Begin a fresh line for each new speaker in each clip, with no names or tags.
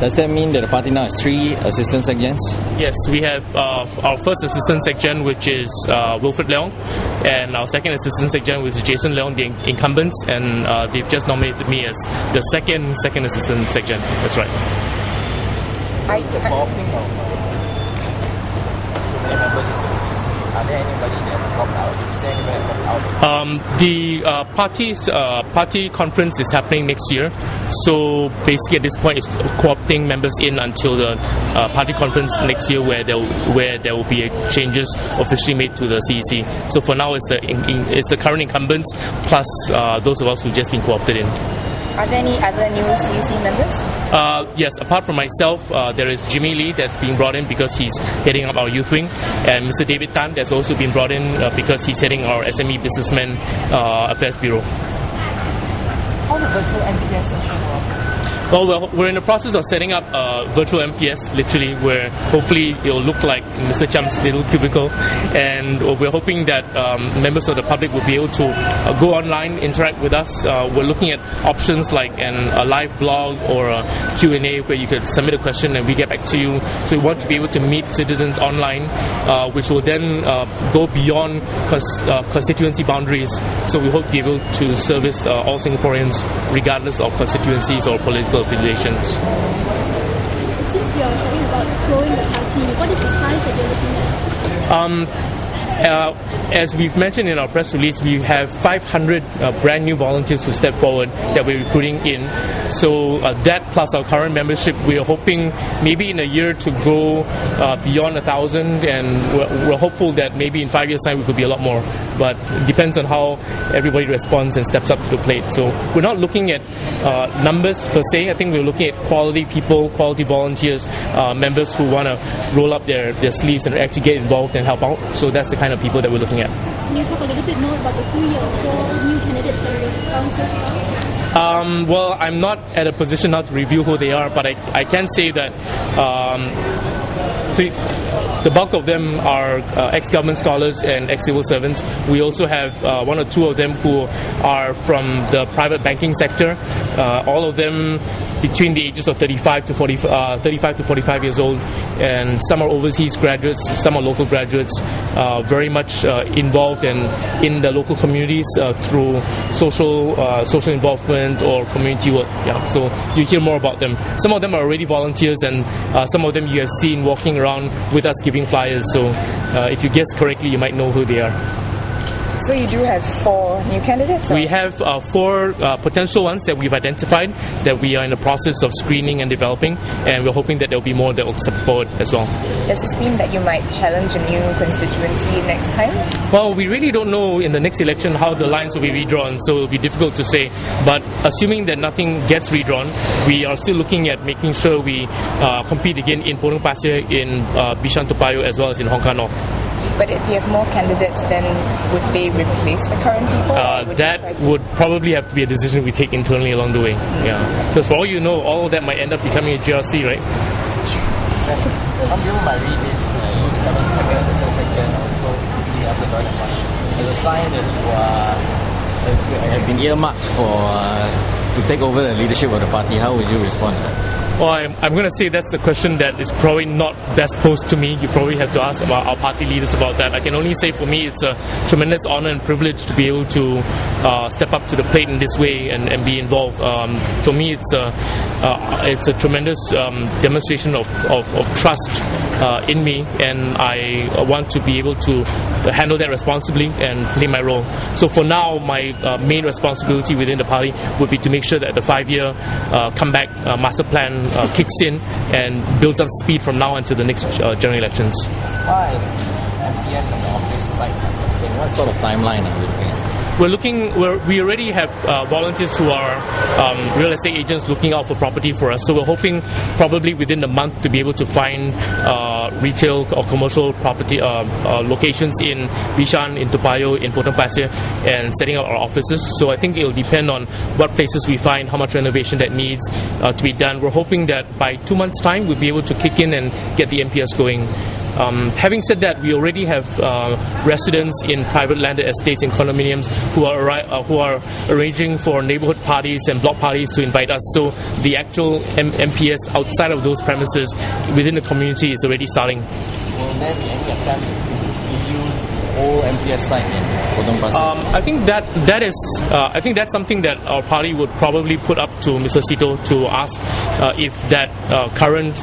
Does that mean that the party now has 3 assistant secgens?
Yes, we have our first assistant secgen, which is Wilfred Leong, and our second assistant secgen, which is Jason Leong, the incumbents, and they've just nominated me as the second assistant secgen. That's right.
Are there anybody that dropped out? Is there anybody that dropped out?
The party conference is happening next year. So basically, at this point, it's co-opting members in until the party conference next year, where there will be changes officially made to the CEC. So for now, it's the current incumbents plus those of us who've just been co-opted in.
Are there any other new CEC members?
Yes, apart from myself, there is Jimmy Lee that's being brought in because he's heading up our youth wing, and Mr. David Tan that's also been brought in because he's heading our SME Businessmen Affairs Bureau.
How the virtual MPS session work?
Well, we're in the process of setting up a virtual MPS, literally, where hopefully it will look like Mr. Cham's little cubicle, and we're hoping that members of the public will be able to go online, interact with us. We're looking at options like a live blog or a Q&A where you could submit a question and we get back to you. So we want to be able to meet citizens online, which will then go beyond constituency boundaries. So we hope to be able to service all Singaporeans regardless of constituencies or political affiliations.
It seems you're saying about growing the party. What is the size that you're looking at?
As we've mentioned in our press release, we have 500 brand new volunteers who step forward that we're recruiting in. So that plus our current membership, we're hoping maybe in a year to go beyond 1,000, and we're hopeful that maybe in 5 years' time we could be a lot more. But it depends on how everybody responds and steps up to the plate. So we're not looking at numbers per se. I think we're looking at quality people, quality volunteers, members who want to roll up their sleeves and actually get involved and help out. So that's the kind of people that we're looking at.
Can you talk a little bit more about the 3 or 4 new candidates that we've found so far?
Well, I'm not at a position now to review who they are, but I can say that the bulk of them are ex-government scholars and ex-civil servants. We also have 1 or 2 of them who are from the private banking sector. All of them between the ages of 35 to 45 years old, and some are overseas graduates, some are local graduates, very much involved in the local communities through social involvement or community work. Yeah, so you hear more about them. Some of them are already volunteers, and some of them you have seen walking around with us giving flyers. So if you guess correctly, you might know who they are.
So you do have 4 new candidates?
We have 4 potential ones that we've identified that we are in the process of screening and developing, and we're hoping that there will be more that will step forward as well.
Does this mean that you might challenge a new constituency next time?
Well, we really don't know in the next election how the lines will be redrawn, so it will be difficult to say. But assuming that nothing gets redrawn, we are still looking at making sure we compete again in Potong Pasir, in Bishan-Toa Payoh, as well as in Hong Kong.
But if you have more candidates, then would they replace the current people?
That would probably have to be a decision we take internally along the way. Yeah, because for all you know, all of that might end up becoming a GRC, right?
Some people might read this becoming second, also being after toilet flush as a sign that you have been earmarked to take over the leadership of the party. How would you respond to that?
Well, I'm going to say that's the question that is probably not best posed to me. You probably have to ask about our party leaders about that. I can only say for me it's a tremendous honor and privilege to be able to step up to the plate in this way and be involved. For me, it's a tremendous demonstration of trust in me, and I want to be able to handle that responsibly and play my role. So for now, my main responsibility within the party would be to make sure that the 5-year comeback master plan kicks in and builds up speed from now until the next general elections.
As far as MPS and the office sites are concerned, what sort of timeline are we looking at?
We already have volunteers who are real estate agents looking out for property for us. So we're hoping probably within the month to be able to find retail or commercial property locations in Bishan, in Toa Payoh, in Potong Pasir, and setting up our offices. So I think it will depend on what places we find, how much renovation that needs to be done. We're hoping that by 2 months' time we'll be able to kick in and get the MPS going. Having said that, we already have residents in private landed estates and condominiums who are arranging for neighborhood parties and block parties to invite us. So the actual MPS outside of those premises within the community is already starting.
Will there be any attempt to use the old MPS site in Potong Pasir?
I think that's something that our party would probably put up to Mr. Sito to ask if that current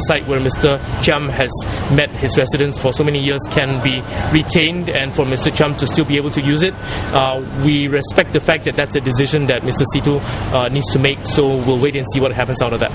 site where Mr. Chiam has met his residents for so many years can be retained, and for Mr. Chiam to still be able to use it. We respect the fact that that's a decision that Mr. Sito needs to make, so we'll wait and see what happens out of that.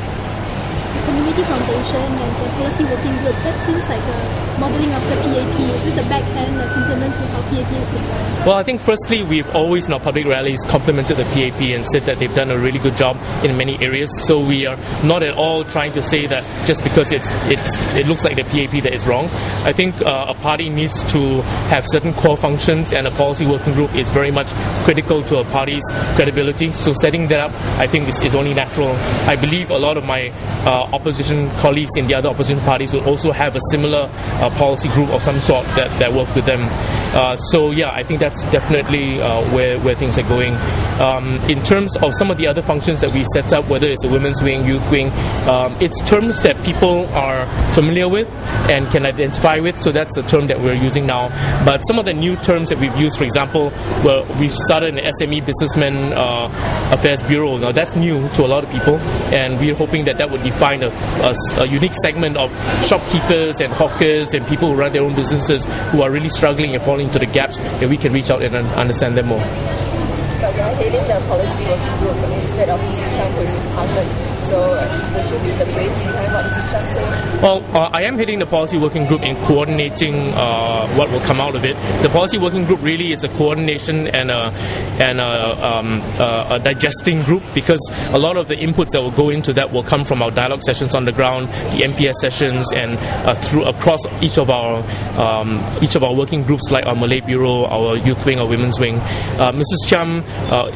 Community Foundation and the Policy Working Group, that seems like a modeling of the PAP. Is this a backhand compliment to how PAP is being done?
Well, I think firstly, we've always in our public rallies complimented the PAP and said that they've done a really good job in many areas. So we are not at all trying to say that just because it looks like the PAP that is wrong. I think a party needs to have certain core functions, and a policy working group is very much critical to a party's credibility. So setting that up, I think, is only natural. I believe a lot of my opposition colleagues in the other opposition parties will also have a similar policy group of some sort that work with them. So yeah, I think that's definitely where things are going. In terms of some of the other functions that we set up, whether it's the women's wing, youth wing, it's terms that people are familiar with and can identify with, so that's the term that we're using now. But some of the new terms that we've used, for example, we've started an SME Businessman Affairs Bureau. Now that's new to a lot of people, and we're hoping that would define a unique segment of shopkeepers and hawkers and people who run their own businesses who are really struggling and falling into the gaps, and we can reach out and understand them more.
But you're heading the policy working group instead of Mrs. Chan, who is in Parliament. So would you be the brains behind what Mrs. Chan said?
Well, I am heading the policy working group in coordinating what will come out of it. The policy working group really is a coordination and a digesting group, because a lot of the inputs that will go into that will come from our dialogue sessions on the ground, the MPS sessions, and across each of our working groups, like our Malay Bureau, our youth wing, our women's wing. Mrs. Chiam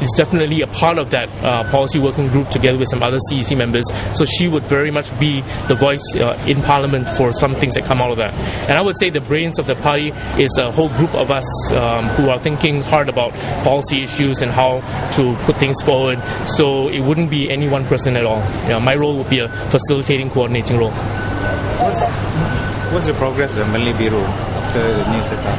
is definitely a part of that policy working group together with some other CEC members, so she would very much be the voice in Parliament for some things that come out of that. And I would say the brains of the party is a whole group of us who are thinking hard about policy issues and how to put things forward, so it wouldn't be any one person at all. My role would be a facilitating, coordinating role.
What's the progress of the Malay Bureau after the new setup?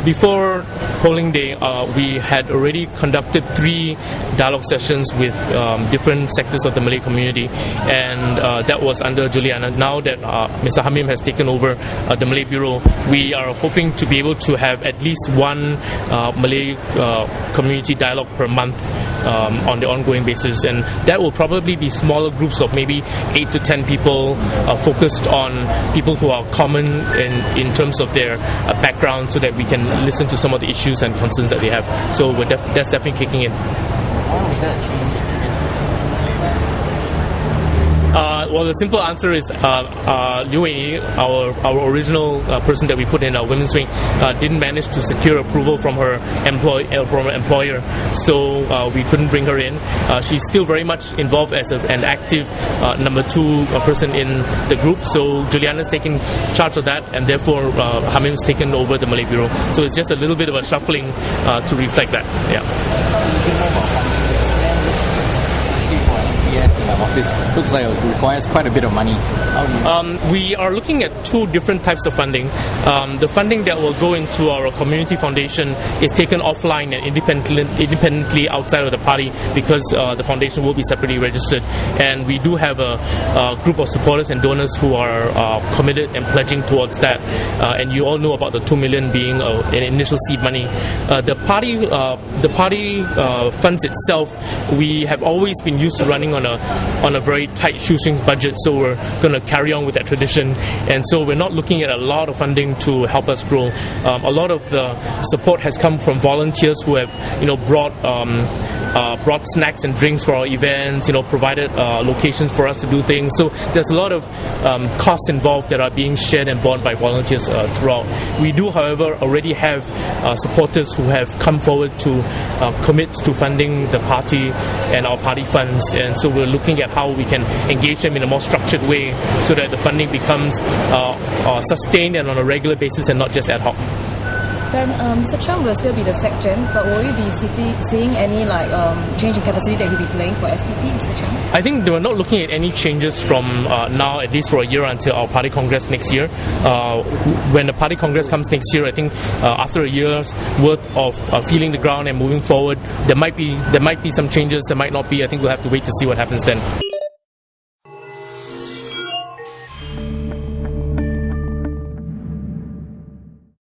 Before polling day, we had already conducted 3 dialogue sessions with different sectors of the Malay community, and that was under Juliana. Now that Mr. Hamim has taken over the Malay Bureau, we are hoping to be able to have at least one Malay community dialogue per month on the ongoing basis, and that will probably be smaller groups of maybe 8 to 10 people focused on people who are common in terms of their background, so that we can listen to some of the issues and concerns that they have. So that's definitely kicking in.
Why was that change?
Well, the simple answer is Liu Wei, our original person that we put in our women's wing, didn't manage to secure approval from her employer, so we couldn't bring her in. She's still very much involved as an active number 2 person in the group, so Juliana's taken charge of that, and therefore Hamim's taken over the Malay Bureau. So it's just a little bit of a shuffling to reflect that. Yeah.
Office looks like it requires quite a bit of money.
We are looking at 2 different types of funding. The funding that will go into our community foundation is taken offline and independently outside of the party, because the foundation will be separately registered, and we do have a group of supporters and donors who are committed and pledging towards that, and you all know about the 2 million being an initial seed money. The party funds itself, we have always been used to running on a very tight shoestrings budget, so we're going to carry on with that tradition, and so we're not looking at a lot of funding to help us grow. A lot of the support has come from volunteers who have brought snacks and drinks for our events, provided locations for us to do things. So there's a lot of costs involved that are being shared and borne by volunteers throughout. We do, however, already have supporters who have come forward to commit to funding the party and our party funds, and so we're looking at how we can engage them in a more structured way so that the funding becomes sustained and on a regular basis and not just ad hoc.
Then Mr. Chung will still be the Sec-Gen, but will we be seeing any change in capacity that he'll be playing for SPP, Mr. Chung?
I think they were not looking at any changes from now, at least for a year, until our party congress next year. When the party congress comes next year, I think after a year's worth of feeling the ground and moving forward, there might be some changes, there might not be. I think we'll have to wait to see what happens then.